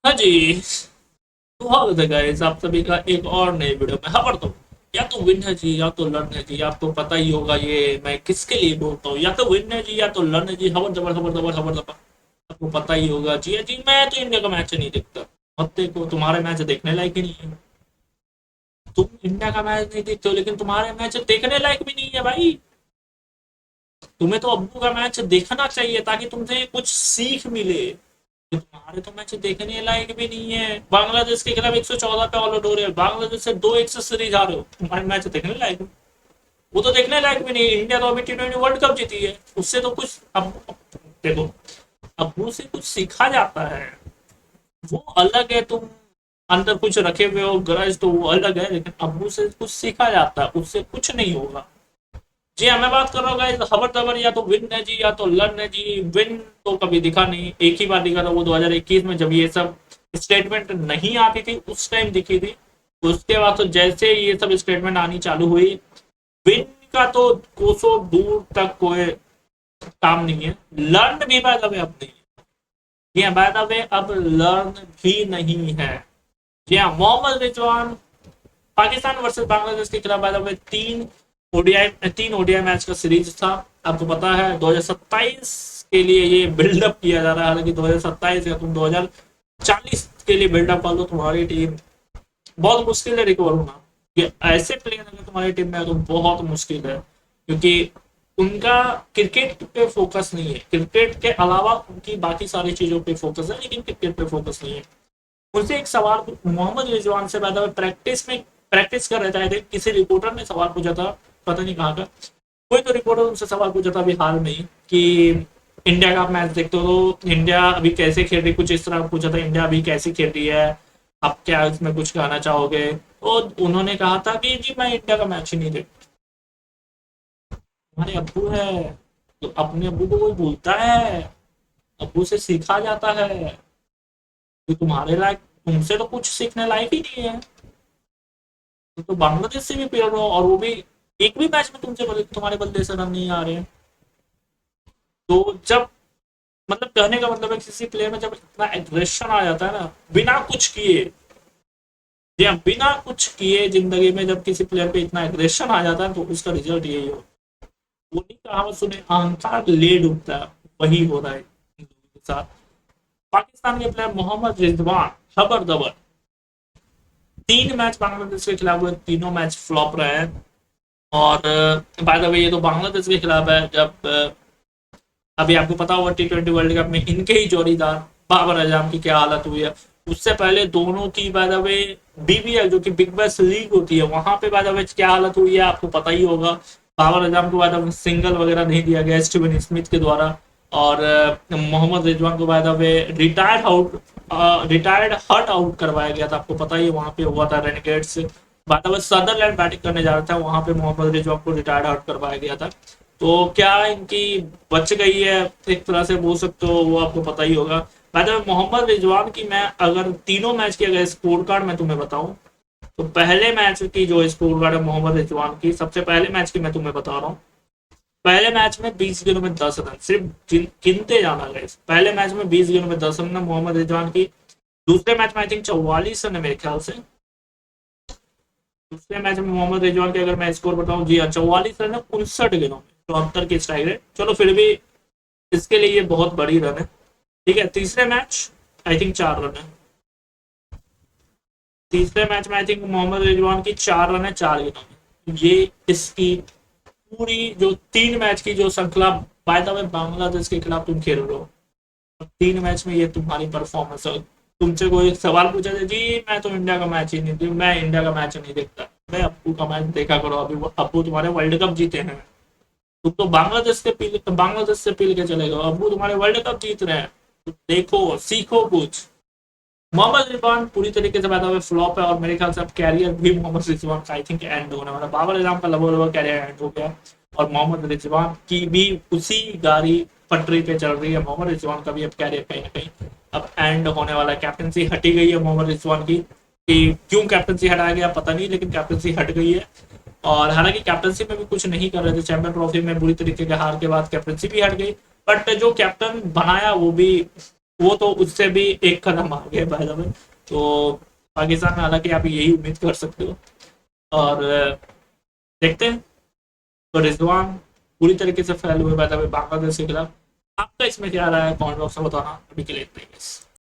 हाँ जी। स्वागत है गाइस आप सभी का एक और नए वीडियो में। खबर तो या तो विन है जी या तो लर्न है जी। आपको पता ही होगा ये मैं किसके लिए बोलता हूँ, या तो विन है जी या तो लर्न है जी। खबर जबर खबर जबर खबर जबर। आपको पता ही होगा जी। जी मैं तो इंडिया का मैच नहीं देखता। हफ्ते को तुम्हारे मैच देखने लायक ही नहीं है। तुम इंडिया का मैच नहीं देखते हो लेकिन तुम्हारे मैच देखने लायक भी नहीं है भाई। तुम्हें तो अब्बू का मैच देखना चाहिए ताकि तुमसे कुछ सीख मिले। तुम्हारे तो मैच देखने लायक भी नहीं है। बांग्लादेश के खिलाफ 114 पे ऑल आउट हो रहे हैं, बांग्लादेश से 2-1 से सीरीज आ रहे हो, तुम्हारे मैच देखने लायक है? वो तो देखने लायक भी नहीं है। इंडिया तो अभी T20 वर्ल्ड कप जीती है, उससे तो कुछ अब देखो, अब्बू से कुछ सीखा जाता है। वो अलग है, तुम अंदर कुछ रखे हुए हो गरज तो वो अलग है, लेकिन अब्बू से कुछ सीखा जाता है, उससे कुछ नहीं होगा। जी हाँ, मैं बात कर रहा हूँ गाइस खबर तबर, या तो विन है जी या तो लर्न है जी। विन तो कभी दिखा नहीं, एक ही बार दिखा था वो 2021 में जब ये सब स्टेटमेंट नहीं आती थी उस टाइम दिखी थी। उसके बाद तो जैसे ये सब स्टेटमेंट आनी चालू हुई, विन का तो कोसों दूर तक कोई काम नहीं है। लर्न भी बाय द वे अब नहीं है। जी हाँ, बाय द वे अब लर्न भी नहीं है। जी हाँ, मोहम्मद रिजवान पाकिस्तान वर्सेस बांग्लादेश के खिलाफ बाय द वे तीन ओडीआई मैच का सीरीज था। आपको पता है 2027 के लिए ये बिल्डअप किया जा रहा है, हालांकि 2027 या तुम 2040 के लिए बिल्डअप कर लो। तुम्हारी टीम बहुत मुश्किल है रिकवर होना। ये ऐसे प्लेयर अगर तुम्हारी टीम में है तो बहुत मुश्किल है, क्योंकि उनका क्रिकेट पे फोकस नहीं है। क्रिकेट के अलावा उनकी बाकी सारी चीजों पे फोकस है, लेकिन क्रिकेट पे फोकस नहीं है। उनसे एक सवाल मोहम्मद रिजवान से पैदा हुए प्रैक्टिस कर रहे थे, किसी रिपोर्टर ने सवाल पूछा था, पता नहीं कहाँ का कोई तो रिपोर्टर उनसे सवाल पूछा था अभी हाल में ही कि इंडिया का मैच देखते हो तो इंडिया अभी कैसे खेल रही, कुछ इस तरह पूछा था, इंडिया अभी कैसी खेल रही है, आप क्या इसमें कुछ कहना चाहोगे? तो उन्होंने कहा था कि जी मैं इंडिया का मैच ही नहीं देखता। हमारे अब्बू है तो अपने अब्बू को कोई बोलता है, अब्बू से सीखा जाता है। तो तुम्हारे लायक, तुमसे तो कुछ सीखने लायक ही नहीं है। तो बांग्लादेश से भी पेड़ रहो और वो भी एक भी मैच में तुमसे तुम्हारे बल्ले से रन नहीं आ रहे हैं। तो जब मतलब कहने का मतलब है किसी प्लेयर में जब इतना एग्रेशन आ जाता है ना, बिना कुछ किए, जी हाँ, बिना कुछ किए जिंदगी में जब किसी प्लेयर पे इतना एग्रेशन आ जाता है तो उसका रिजल्ट यही हो। वो नहीं कहावत सुने, अहंकार ले डूबता है, वही हो रहा है इन लोगों के साथ। पाकिस्तान के प्लेयर मोहम्मद रिजवान खबर दबर 3 मैच बांग्लादेश के खिलाफ हुए, तीनों मैच फ्लॉप रहे हैं। और बाय द वे ये तो बांग्लादेश के खिलाफ है, जब अभी आपको पता होगा T20 वर्ल्ड कप में इनके ही जोड़ीदार बाबर आजम की क्या हालत हुई है। उससे पहले दोनों की बाय द वे BBL जो कि बिग बैश लीग होती है वहां पे बाय द वे क्या हालत हुई है आपको पता ही होगा। बाबर आजम को बाय द वे सिंगल वगैरह नहीं दिया गया स्टीवन स्मिथ के द्वारा, और मोहम्मद रिजवान को बाय द वे रिटायर्ड हट आउट करवाया गया था। आपको पता ही है वहां पे हुआ था रेनेगेट से। Bye the way Sutherland batting करने जा रहा था, वहां पे मोहम्मद रिजवान को रिटायर्ड आउट करवाया गया था। तो क्या इनकी बच गई है एक तरह से बोल सकते हो, वो आपको पता ही होगा। By the way Mohammad Rizwan की मैं अगर तीनों मैच की अगर स्कोर कार्ड मैं तुम्हें बताऊं, तो पहले मैच की जो स्कोर कार्ड है मोहम्मद रिजवान की, सबसे पहले मैच की मैं तुम्हें बता रहा हूँ। पहले मैच में 20 गेंदों में 10 रन, सिर्फ गिनते जाना गए। पहले मैच में 20 गेंदों में 10 रन है मोहम्मद रिजवान की। दूसरे मैच में आई थिंक 44 रन है मेरे ख्याल से। दूसरे मैच में मोहम्मद रिजवान की अगर मैं स्कोर बताऊं, जी हाँ, 44 रन है 59 गेंदों में, 74 की स्ट्राइक रेट। चलो फिर भी इसके लिए ये बहुत बड़ी रन है। ठीक है, तीसरे मैच आई थिंक 4 रन है। तीसरे मैच में आई थिंक मोहम्मद रिजवान की 4 रन है 4 गेंदों में। ये इसकी पूरी जो 3 मैच की जो श्रृंखला, बाय द वे बांग्लादेश के खिलाफ तुम खेल रहे हो, 3 मैच में ये तुम्हारी परफॉर्मेंस है। तुमसे कोई सवाल पूछा था, जी मैं तो इंडिया का मैच ही नहीं, मैं इंडिया का मैच नहीं देखता। मैं अप्पू का मैच देखा करो, अभी अप्पू तुम्हारे वर्ल्ड कप जीते हैं। तुम तो बांग्लादेश से पील के चले गए, अब्बू तुम्हारे वर्ल्ड कप जीत रहे हैं। तो देखो सीखो कुछ। मोहम्मद रिजवान पूरी तरीके से पैदा हुए फ्लॉप है, और मेरे ख्याल से अब कैरियर भी मोहम्मद रिजवान का आई थिंक एंड होने वाला। बाबर आजम का लगभग कैरियर एंड हो गया, और मोहम्मद रिजवान की भी उसी गाड़ी पटरी पे चल रही है। मोहम्मद रिजवान का भी अब कैरियर कहीं ना कहीं अब एंड होने वाला है। कैप्टनसी हटी गई है मोहम्मद रिजवान की, कि क्यों कैप्टनसी हटाया गया पता नहीं, लेकिन कैप्टनसी हट गई है। और हालांकि कैप्टनसी में भी कुछ नहीं कर रहे थे, चैंपियन ट्रॉफी में बुरी तरीके के हार के बाद कैप्टनसी भी हट गई। बट जो कैप्टन बनाया वो भी वो तो उससे भी एक कदम आगे बाय द वे। तो पाकिस्तान में हालांकि आप यही उम्मीद कर सकते हो। और देखते हैं। तो रिजवान पूरी तरीके से फेल हुए बाय द वे बांग्लादेश के खिलाफ। आपका इसमें क्या रहा है कमेंट बॉक्स में बताना। अभी के लिए इतना ही बस।